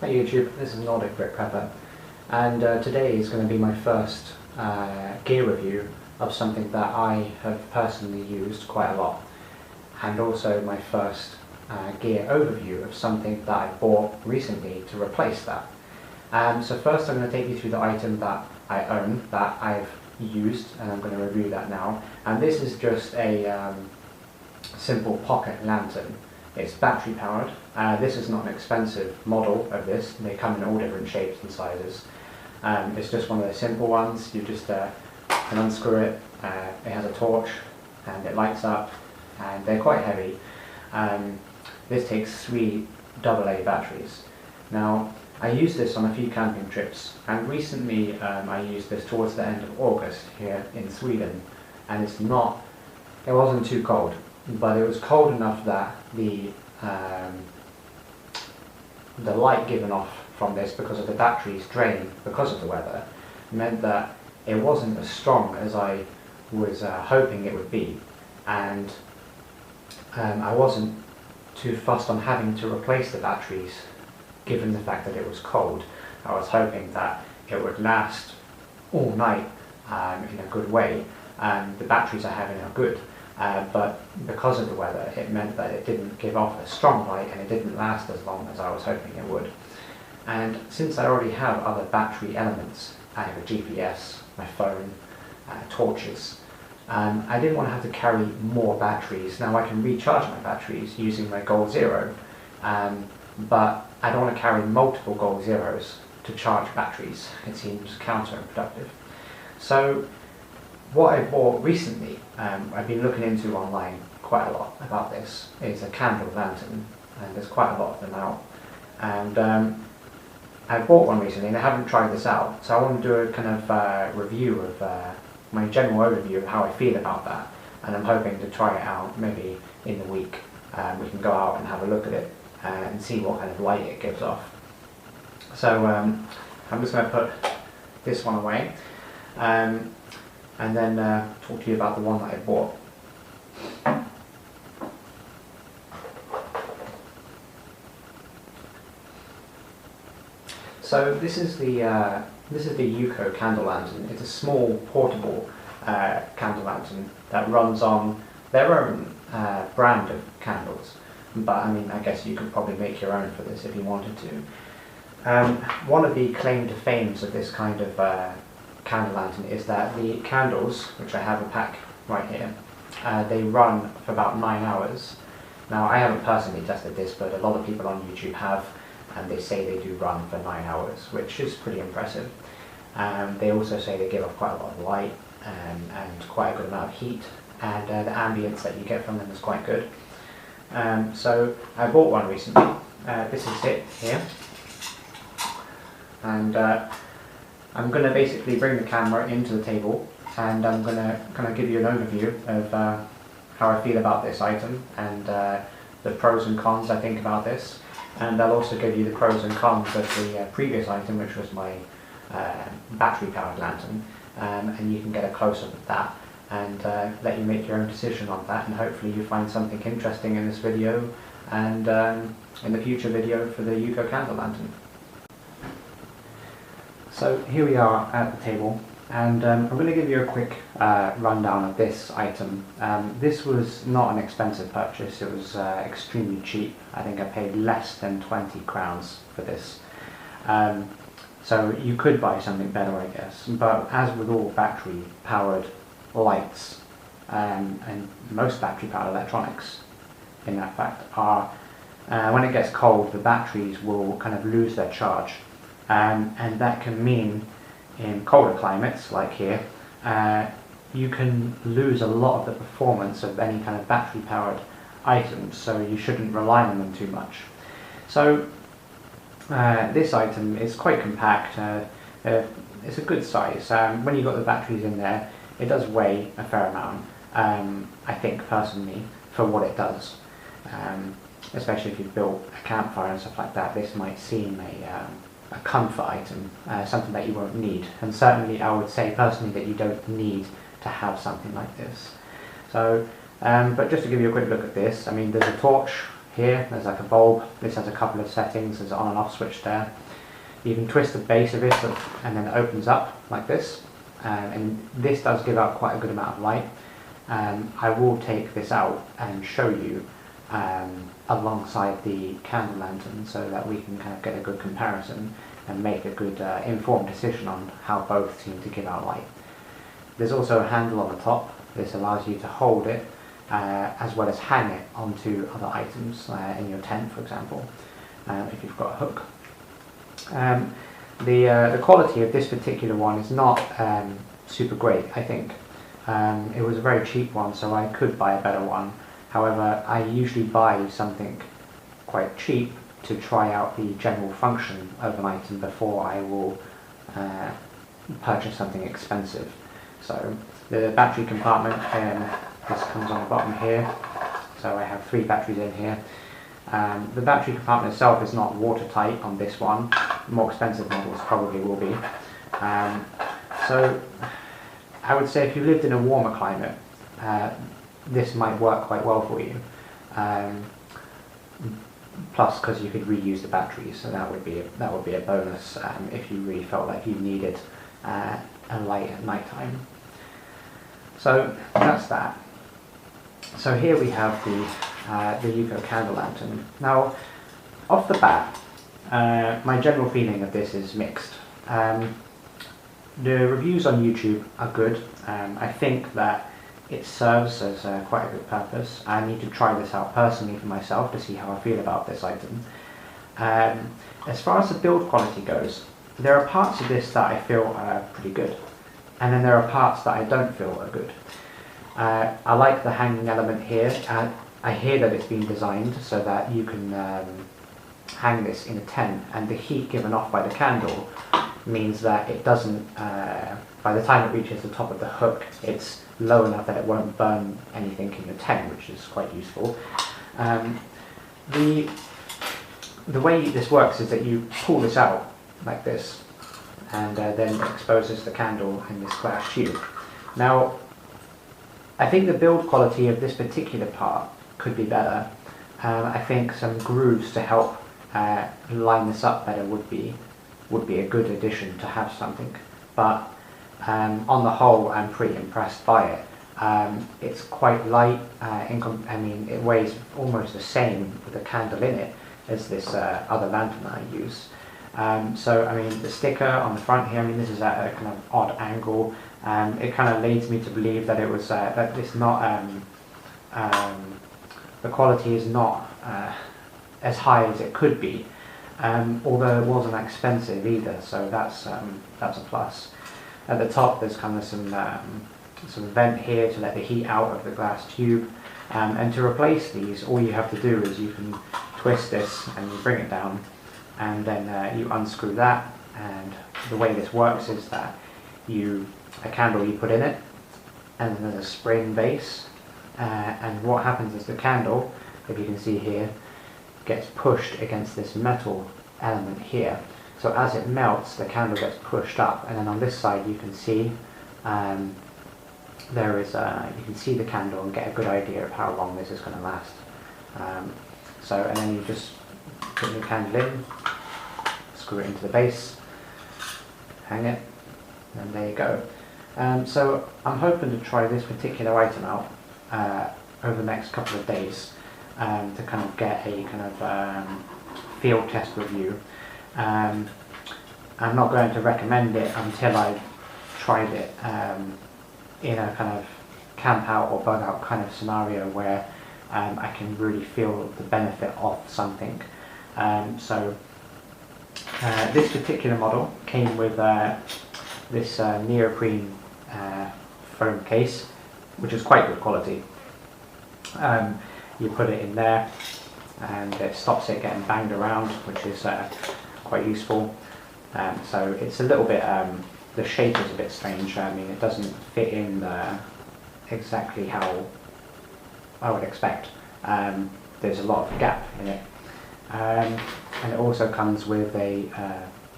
Hi YouTube, this is Nordic Brick Pepper, and today is going to be my first gear review of something that I have personally used quite a lot, and also my first gear overview of something that I bought recently to replace that. So first I'm going to take you through the item that I own, that I've used, and I'm going to review that now. And this is just a simple pocket lantern. It's battery powered. This is not an expensive model of this. They come in all different shapes and sizes. It's just one of those simple ones. You just can unscrew it. It has a torch and it lights up, and they're quite heavy. This takes 3 AA batteries. Now, I used this on a few camping trips, and recently I used this towards the end of August here in Sweden, and it wasn't too cold, but it was cold enough that the light given off from this, because of the batteries drain because of the weather, meant that it wasn't as strong as I was hoping it would be, and I wasn't too fussed on having to replace the batteries given the fact that it was cold. I was hoping that it would last all night in a good way. The batteries I have in are good, but because of the weather it meant that it didn't give off a strong light and it didn't last as long as I was hoping it would. And since I already have other battery elements, I have a GPS, my phone, torches, I didn't want to have to carry more batteries. Now I can recharge my batteries using my Gold Zero, but I don't want to carry multiple Gold Zeros to charge batteries. It seems counterproductive. So what I bought recently, I've been looking into online quite a lot about this, is a candle lantern, and there's quite a lot of them out. And I bought one recently and I haven't tried this out, so I want to do a kind of review of my general overview of how I feel about that, and I'm hoping to try it out maybe in the week. We can go out and have a look at it and see what kind of light it gives off. So I'm just going to put this one away and then talk to you about the one that I bought. So this is the UCO Candle Lantern. It's a small portable candle lantern that runs on their own brand of candles. But I mean, I guess you could probably make your own for this if you wanted to. One of the claim to fames of this kind of candle lantern is that the candles, which I have a pack right here, they run for about 9 hours. Now, I haven't personally tested this, but a lot of people on YouTube have, and they say they do run for 9 hours, which is pretty impressive. They also say they give off quite a lot of light and quite a good amount of heat, and the ambience that you get from them is quite good. So I bought one recently. This is it here, and I'm going to basically bring the camera into the table, and I'm going to kind of give you an overview of how I feel about this item and the pros and cons I think about this. And I'll also give you the pros and cons of the previous item, which was my battery powered lantern, and you can get a close-up of that and let you make your own decision on that, and hopefully you find something interesting in this video and in the future video for the UCO Candle Lantern. So here we are at the table, and I'm going to give you a quick rundown of this item. This was not an expensive purchase, it was extremely cheap. I think I paid less than 20 crowns for this. So you could buy something better, I guess, but as with all battery powered lights and most battery powered electronics in that fact are, when it gets cold, the batteries will kind of lose their charge, and that can mean in colder climates like here you can lose a lot of the performance of any kind of battery powered items, so you shouldn't rely on them too much. So this item is quite compact. It's a good size. When you've got the batteries in there, it does weigh a fair amount, I think personally, for what it does. Especially if you've built a campfire and stuff like that, this might seem a comfort item, something that you won't need. And certainly I would say personally that you don't need to have something like this. So, but just to give you a quick look at this, I mean, there's a torch Here there's like a bulb. This has a couple of settings. There's an on and off switch there. You can twist the base of it and then it opens up like this. And this does give out quite a good amount of light. I will take this out and show you alongside the candle lantern so that we can kind of get a good comparison and make a good informed decision on how both seem to give out light. There's also a handle on the top. This allows you to hold it as well as hang it onto other items in your tent, for example, if you've got a hook. The quality of this particular one is not super great, I think. It was a very cheap one, so I could buy a better one. However, I usually buy something quite cheap to try out the general function of an item before I will purchase something expensive. So the battery compartment, this comes on the bottom here, so I have 3 batteries in here. The battery compartment itself is not watertight on this one. More expensive models probably will be. So I would say if you lived in a warmer climate, this might work quite well for you. Plus, because you could reuse the batteries, so that would be a bonus if you really felt like you needed a light at night time. So that's that. So here we have the UCO Candle Lantern. Now, off the bat, my general feeling of this is mixed. The reviews on YouTube are good. I think that it serves as quite a good purpose. I need to try this out personally for myself to see how I feel about this item. As far as the build quality goes, there are parts of this that I feel are pretty good, and then there are parts that I don't feel are good. I like the hanging element here. I hear that it's been designed so that you can hang this in a tent, and the heat given off by the candle means that it doesn't, by the time it reaches the top of the hook, it's low enough that it won't burn anything in your tent, which is quite useful. The way this works is that you pull this out like this, and then it exposes the candle in this glass tube. Now, I think the build quality of this particular part could be better. I think some grooves to help line this up better would be a good addition to have something. But on the whole, I'm pretty impressed by it. It's quite light. I mean, it weighs almost the same with a candle in it as this other lantern that I use. So, I mean, the sticker on the front here, I mean, this is at a kind of odd angle. It kind of leads me to believe that it was that it's not the quality is not as high as it could be, although it wasn't expensive either. So that's a plus. At the top, there's kind of some vent here to let the heat out of the glass tube. And to replace these, all you have to do is you can twist this and you bring it down, and then you unscrew that. And the way this works is that a candle you put in it, and then there's a spring base, and what happens is the candle, if you can see here, gets pushed against this metal element here. So as it melts, the candle gets pushed up, and then on this side you can see you can see the candle and get a good idea of how long this is going to last. And then you just put the candle in, screw it into the base, hang it, and there you go. So I'm hoping to try this particular item out over the next couple of days to kind of get a kind of field test review. I'm not going to recommend it until I've tried it in a kind of camp out or bug out kind of scenario where I can really feel the benefit of something. This particular model came with this neoprene foam case, which is quite good quality. You put it in there and it stops it getting banged around, which is quite useful. So it's a little bit, the shape is a bit strange. I mean, it doesn't fit in exactly how I would expect. There's a lot of gap in it. And it also comes with a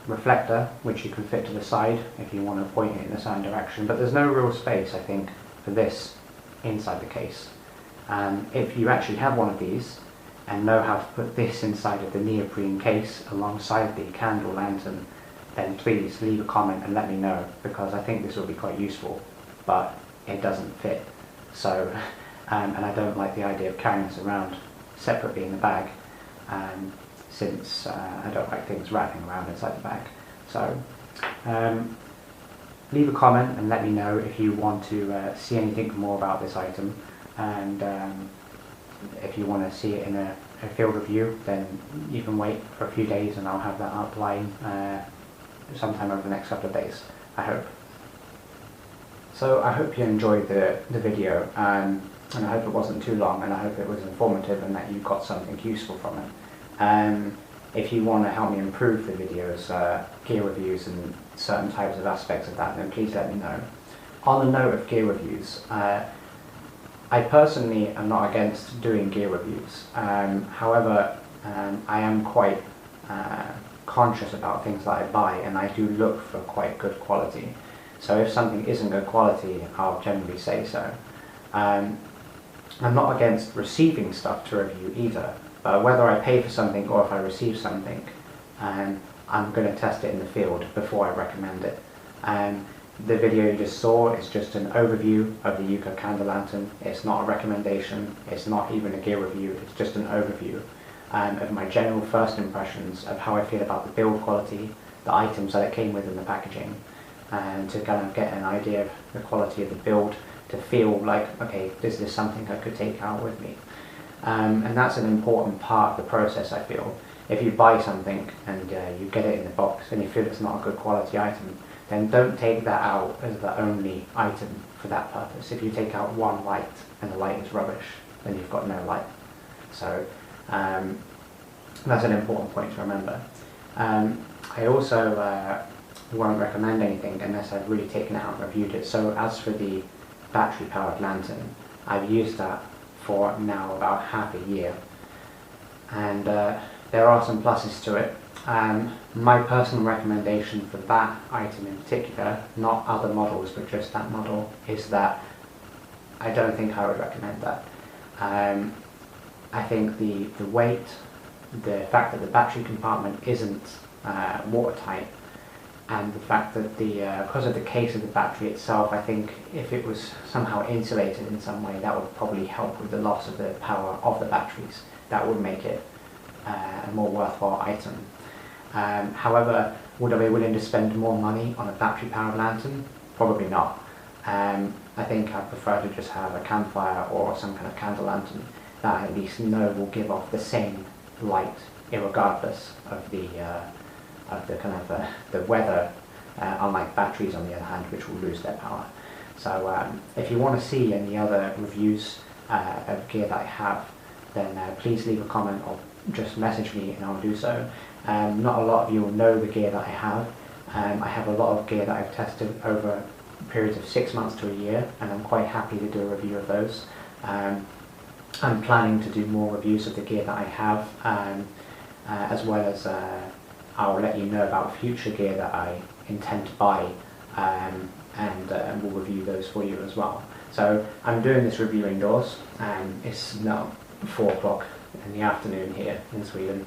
reflector, which you can fit to the side if you want to point it in a certain direction, but there's no real space, I think, for this inside the case. If you actually have one of these, and know how to put this inside of the neoprene case alongside the candle lantern, then please leave a comment and let me know, because I think this will be quite useful, but it doesn't fit. So, and I don't like the idea of carrying this around separately in the bag, since I don't like things wrapping around inside the bag. So leave a comment and let me know if you want to see anything more about this item, and if you want to see it in a field review, then you can wait for a few days and I'll have that outline sometime over the next couple of days, I hope. So I hope you enjoyed the video, and I hope it wasn't too long, and I hope it was informative and that you got something useful from it. If you want to help me improve the videos, gear reviews and certain types of aspects of that, then please let me know. On the note of gear reviews, I personally am not against doing gear reviews. However, I am quite conscious about things that I buy, and I do look for quite good quality. So if something isn't good quality, I'll generally say so. I'm not against receiving stuff to review either, but whether I pay for something or if I receive something, I'm going to test it in the field before I recommend it. The video you just saw is just an overview of the UCO Candle Lantern. It's not a recommendation, it's not even a gear review, it's just an overview of my general first impressions of how I feel about the build quality, the items that it came with in the packaging, and to kind of get an idea of the quality of the build, to feel like, okay, this is something I could take out with me. And that's an important part of the process, I feel. If you buy something and you get it in the box and you feel it's not a good quality item, then don't take that out as the only item for that purpose. If you take out one light and the light is rubbish, then you've got no light. So that's an important point to remember. I also won't recommend anything unless I've really taken it out and reviewed it. So as for the battery powered lantern, I've used that for now about half a year, and there are some pluses to it. My personal recommendation for that item in particular, not other models but just that model, is that I don't think I would recommend that. I think the weight, the fact that the battery compartment isn't watertight, and the fact that because of the case of the battery itself, I think if it was somehow insulated in some way, that would probably help with the loss of the power of the batteries. That would make it a more worthwhile item. However, would I be willing to spend more money on a battery powered lantern? Probably not. I think I prefer to just have a campfire or some kind of candle lantern that I at least know will give off the same light, irregardless of the kind of the weather, unlike batteries on the other hand, which will lose their power. So if you want to see any other reviews of gear that I have, then please leave a comment or just message me and I'll do so. Not a lot of you will know the gear that I have. I have a lot of gear that I've tested over periods of 6 months to a year, and I'm quite happy to do a review of those. I'm planning to do more reviews of the gear that I have, as well as I'll let you know about future gear that I intend to buy, and we'll review those for you as well. So I'm doing this review indoors, and it's now 4 o'clock in the afternoon here in Sweden,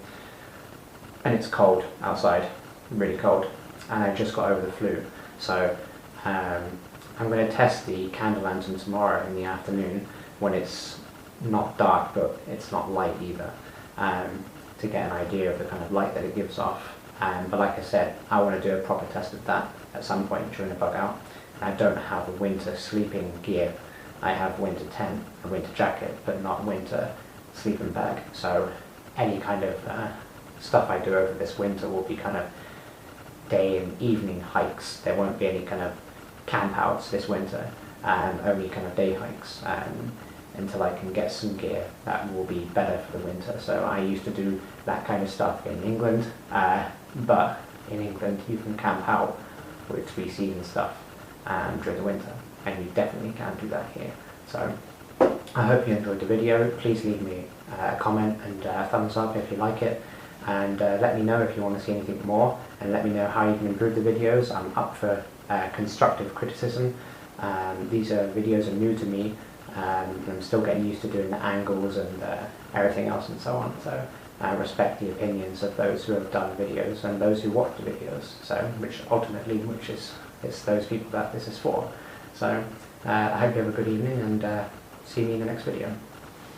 and it's cold outside, really cold, and I've just got over the flu. So I'm going to test the candle lantern tomorrow in the afternoon when it's not dark but it's not light either, to get an idea of the kind of light that it gives off. But like I said, I want to do a proper test of that at some point during the bug out. And I don't have a winter sleeping gear. I have winter tent, a winter jacket, but not winter sleeping bag. So any kind of stuff I do over this winter will be kind of day and evening hikes. There won't be any kind of camp outs this winter, only kind of day hikes, until I can get some gear that will be better for the winter. So I used to do that kind of stuff in England, but in England you can camp out with 3 season stuff during the winter, and you definitely can't do that here. So I hope you enjoyed the video. Please leave me a comment and a thumbs up if you like it, and let me know if you want to see anything more, and let me know how you can improve the videos. I'm up for constructive criticism. These videos are new to me, I'm still getting used to doing the angles and everything else and so on. So I respect the opinions of those who have done videos and those who watch the videos. So which is it's those people that this is for. So I hope you have a good evening, and see me in the next video.